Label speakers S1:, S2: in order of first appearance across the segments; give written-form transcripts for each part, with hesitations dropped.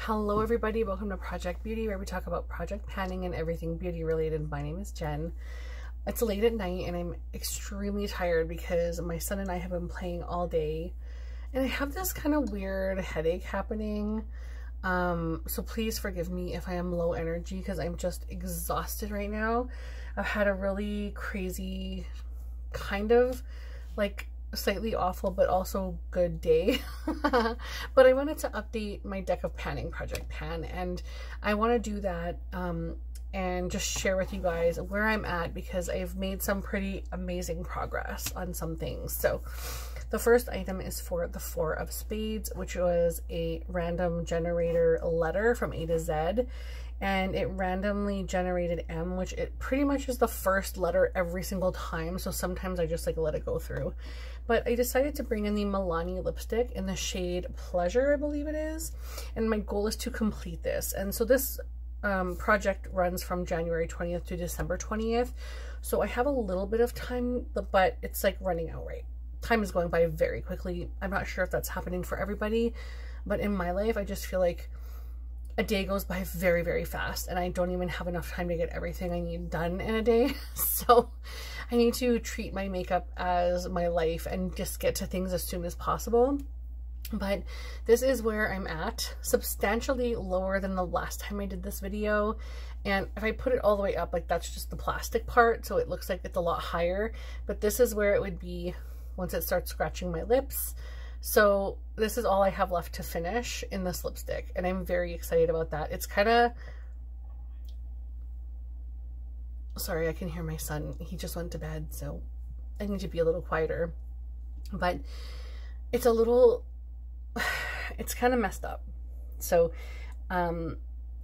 S1: Hello everybody, welcome to Project Beauty, where we talk about project panning and everything beauty related. My name is Jen. It's late at night and I'm extremely tired because my son and I have been playing all day and I have this kind of weird headache happening. So please forgive me if I am low energy because I'm just exhausted right now. I've had a really crazy, kind of like slightly awful but also good day. But I wanted to update my deck of panning, Project Pan, and I want to do that and just share with you guys where I'm at because I've made some pretty amazing progress on some things. So the first item is for the Four of Spades, which was a random generator letter from A to Z, and it randomly generated M, which it pretty much is the first letter every single time, so sometimes I just like let it go through. But I decided to bring in the Milani lipstick in the shade Pleasure, I believe it is, and my goal is to complete this. And so this project runs from January 20th to December 20th, so I have a little bit of time, but it's like running out, right? Time is going by very quickly. I'm not sure if that's happening for everybody, but in my life I just feel like a day goes by very, very fast and I don't even have enough time to get everything I need done in a day. So I need to treat my makeup as my life and just get to things as soon as possible. But this is where I'm at, substantially lower than the last time I did this video. And if I put it all the way up, like that's just the plastic part, so it looks like it's a lot higher, but this is where it would be once it starts scratching my lips. So this is all I have left to finish in this lipstick, and I'm very excited about that. It's kind of, sorry, I can hear my son. He just went to bed, so I need to be a little quieter. But it's a little, it's kind of messed up. So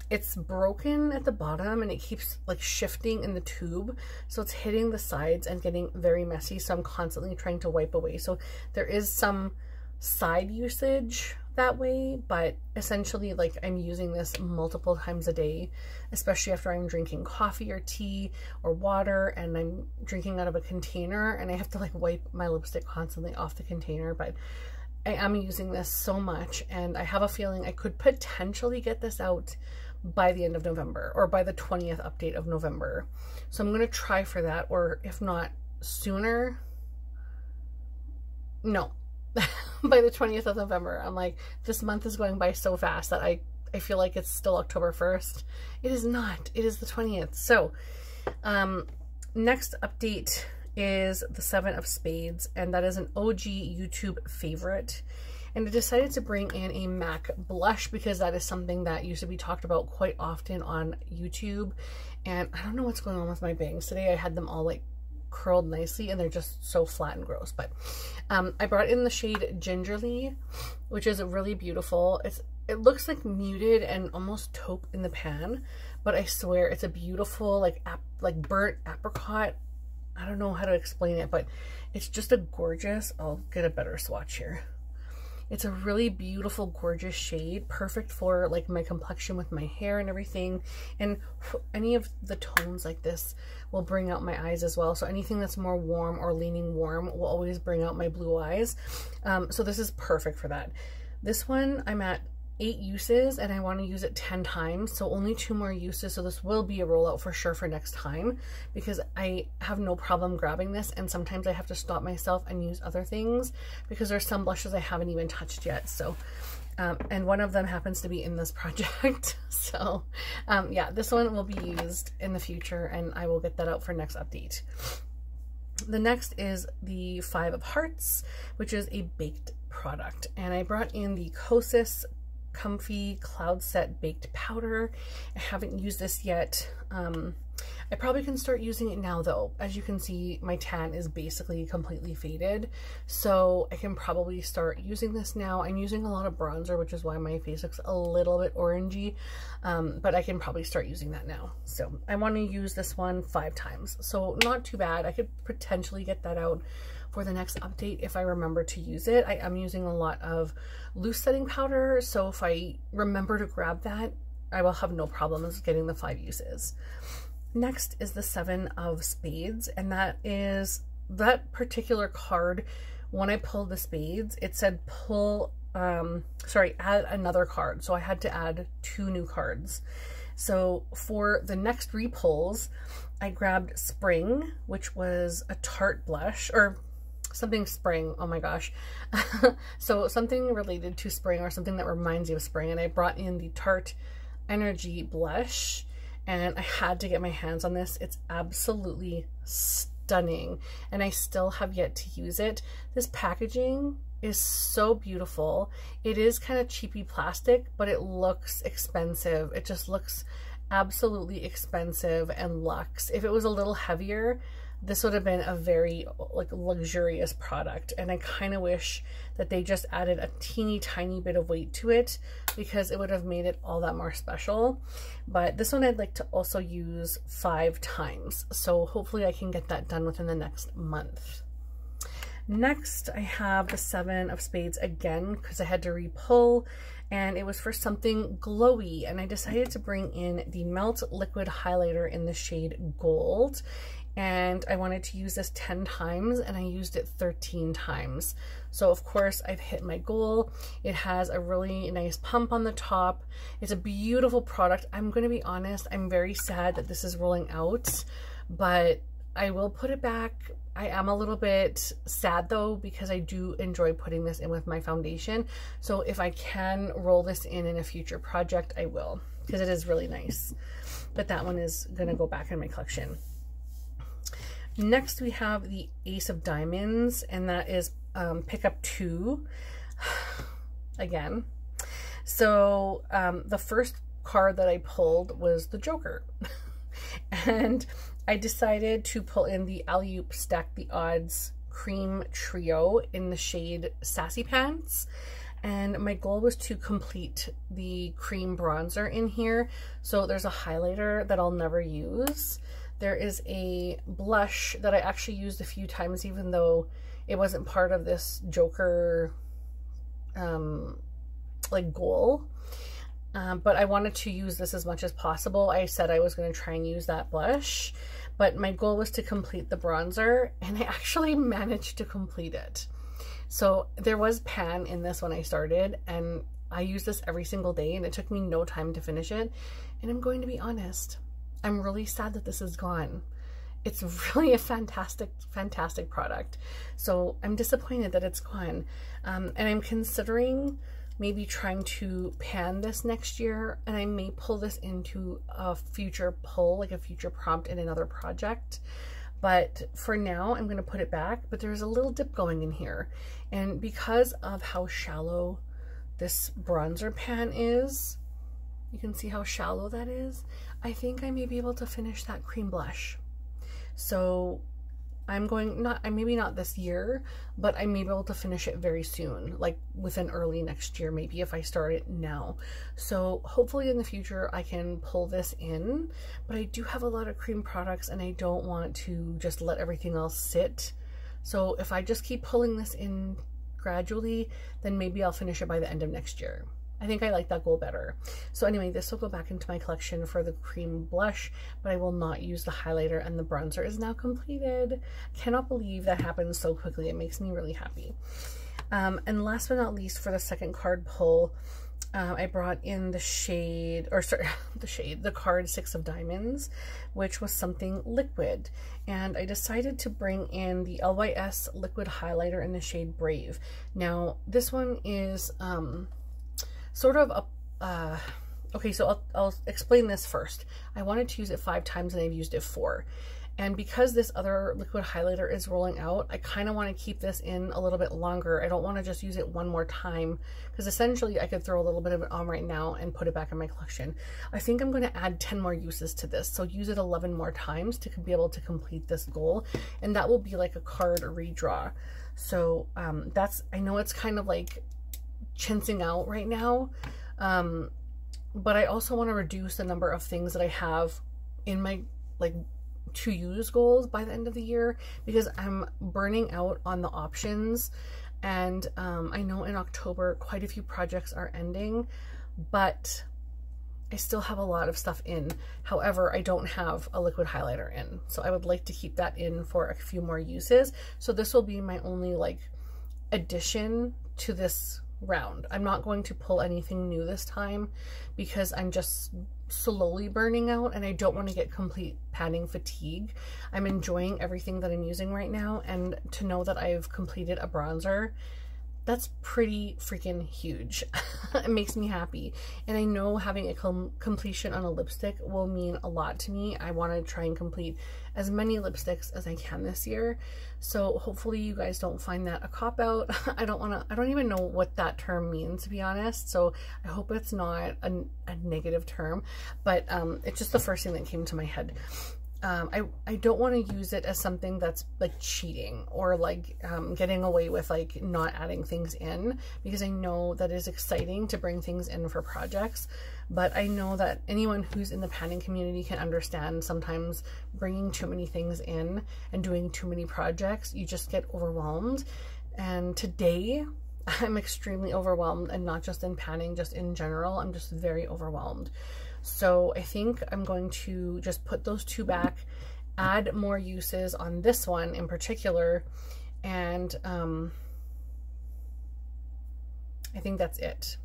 S1: it's broken at the bottom and it keeps like shifting in the tube, so it's hitting the sides and getting very messy, so I'm constantly trying to wipe away. So there is some side usage that way, but essentially like I'm using this multiple times a day, especially after I'm drinking coffee or tea or water and I'm drinking out of a container and I have to like wipe my lipstick constantly off the container. But I am using this so much and I have a feeling I could potentially get this out by the end of November or by the 20th update of November. So I'm going to try for that, or if not sooner, no, by the 20th of November. I'm like, this month is going by so fast that I feel like it's still October 1st. It is not. It is the 20th. So next update is the Seven of Spades, and that is an OG YouTube favorite. And I decided to bring in a MAC blush because that is something that used to be talked about quite often on YouTube. And I don't know what's going on with my bangs today. I had them all like curled nicely and they're just so flat and gross. But I brought in the shade Gingerly, which is really beautiful. It looks like muted and almost taupe in the pan, but I swear it's a beautiful like burnt apricot. I don't know how to explain it, but it's just a gorgeous, I'll get a better swatch here. It's a really beautiful, gorgeous shade, perfect for like my complexion with my hair and everything. And any of the tones like this will bring out my eyes as well. So anything that's more warm or leaning warm will always bring out my blue eyes. So this is perfect for that. This one I'm at 8 uses and I want to use it 10 times, so only 2 more uses. So this will be a rollout for sure for next time because I have no problem grabbing this, and sometimes I have to stop myself and use other things because there's some blushes I haven't even touched yet. So and one of them happens to be in this project. So yeah, this one will be used in the future and I will get that out for next update. The next is the Five of Hearts, which is a baked product, and I brought in the Kosas Comfy Cloud Set Baked Powder. I haven't used this yet. I probably can start using it now though. As you can see, my tan is basically completely faded, so I can probably start using this now. I'm using a lot of bronzer, which is why my face looks a little bit orangey, but I can probably start using that now. So I want to use this one 5 times, so not too bad. I could potentially get that out for the next update if I remember to use it. I am using a lot of loose setting powder, so if I remember to grab that, I will have no problems getting the 5 uses. Next is the Seven of Spades, and that is that particular card. When I pulled the spades, it said pull add another card. So I had to add 2 new cards. So for the next repulls, I grabbed Spring, which was a Tarte blush, or something spring, oh my gosh. So something related to spring, or something that reminds you of spring, and I brought in the Tarte Energy blush, and I had to get my hands on this. It's absolutely stunning, and I still have yet to use it. This packaging is so beautiful. It is kind of cheapy plastic, but it looks expensive. It just looks absolutely expensive and luxe. If it was a little heavier, this would have been a very like luxurious product, and I kind of wish that they just added a teeny tiny bit of weight to it, because it would have made it all that more special. But this one I'd like to also use 5 times, so hopefully I can get that done within the next month. Next, I have the 7 of Spades again, because I had to repull, and it was for something glowy, and I decided to bring in the Melt Liquid Highlighter in the shade Gold, and I wanted to use this 10 times, and I used it 13 times. So of course I've hit my goal. It has a really nice pump on the top. It's a beautiful product. I'm going to be honest, I'm very sad that this is rolling out, but I will put it back. I am a little bit sad though, because I do enjoy putting this in with my foundation. So if I can roll this in a future project, I will, because it is really nice. But that one is going to go back in my collection. Next we have the Ace of Diamonds, and that is pickup 2 again. So the first card that I pulled was the Joker. And I decided to pull in the Alley-Oop Stack the Odds Cream Trio in the shade Sassy Pants. And my goal was to complete the cream bronzer in here. So there's a highlighter that I'll never use. There is a blush that I actually used a few times, even though it wasn't part of this Joker like goal. But I wanted to use this as much as possible. I said I was going to try and use that blush, but my goal was to complete the bronzer, and I actually managed to complete it. So there was pan in this when I started, and I used this every single day, and it took me no time to finish it. And I'm going to be honest, I'm really sad that this is gone. It's really a fantastic, fantastic product. So I'm disappointed that it's gone. And I'm considering maybe trying to pan this next year, and I may pull this into a future pull, like a future prompt in another project. But for now, I'm going to put it back, but there's a little dip going in here. And because of how shallow this bronzer pan is, you can see how shallow that is. I think I may be able to finish that cream blush. So I'm going, maybe not this year, but I may be able to finish it very soon, like within early next year, maybe if I start it now. So hopefully in the future I can pull this in, but I do have a lot of cream products and I don't want to just let everything else sit. So if I just keep pulling this in gradually, then maybe I'll finish it by the end of next year. I think I like that goal better. So anyway, this will go back into my collection for the cream blush, but I will not use the highlighter, and the bronzer is now completed. Cannot believe that happened so quickly. It makes me really happy. And last but not least, for the second card pull, I brought in the shade, or sorry, the card 6 of Diamonds, which was something liquid. And I decided to bring in the LYS liquid highlighter in the shade Brave. Now, this one is, sort of a, okay, so I'll explain this first. I wanted to use it 5 times and I've used it 4. And because this other liquid highlighter is rolling out, I kind of want to keep this in a little bit longer. I don't want to just use it one more time, because essentially I could throw a little bit of it on right now and put it back in my collection. I think I'm going to add 10 more uses to this, so use it 11 more times to be able to complete this goal, and that will be like a card redraw. So that's, I know it's kind of like chinsing out right now, but I also want to reduce the number of things that I have in my like to use goals by the end of the year, because I'm burning out on the options. And I know in October quite a few projects are ending, but I still have a lot of stuff in. However, I don't have a liquid highlighter in, so I would like to keep that in for a few more uses. So this will be my only like addition to this round. I'm not going to pull anything new this time because I'm just slowly burning out and I don't want to get complete padding fatigue. I'm enjoying everything that I'm using right now, and to know that I've completed a bronzer, that's pretty freaking huge. It makes me happy. And I know having a completion on a lipstick will mean a lot to me. I want to try and complete as many lipsticks as I can this year. So hopefully you guys don't find that a cop-out. I don't even know what that term means, to be honest. So I hope it's not a negative term, but it's just the first thing that came to my head. I don't want to use it as something that's like cheating or like getting away with like not adding things in, because I know that is exciting to bring things in for projects, but I know that anyone who's in the padding community can understand sometimes bringing too many things in and doing too many projects, you just get overwhelmed. And today I'm extremely overwhelmed, and not just in padding, just in general, I'm just very overwhelmed. So I think I'm going to just put those two back, add more uses on this one in particular, and I think that's it.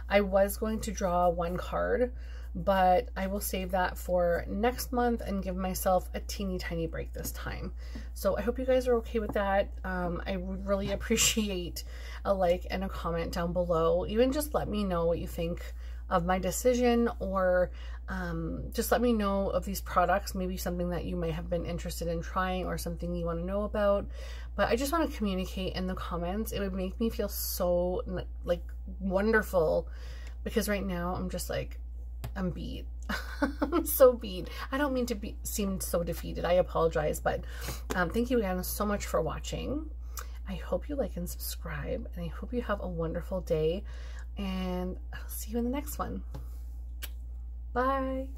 S1: I was going to draw one card, but I will save that for next month and give myself a teeny tiny break this time. So I hope you guys are okay with that. I would really appreciate a like and a comment down below. Even just let me know what you think of my decision, or just let me know of these products, maybe something that you might have been interested in trying or something you want to know about. But I just want to communicate in the comments. It would make me feel so like wonderful, because right now I'm just like, I'm beat. I'm so beat. I don't mean to seem so defeated. I apologize, but thank you again so much for watching. I hope you like and subscribe, and I hope you have a wonderful day, and I'll see you in the next one. Bye.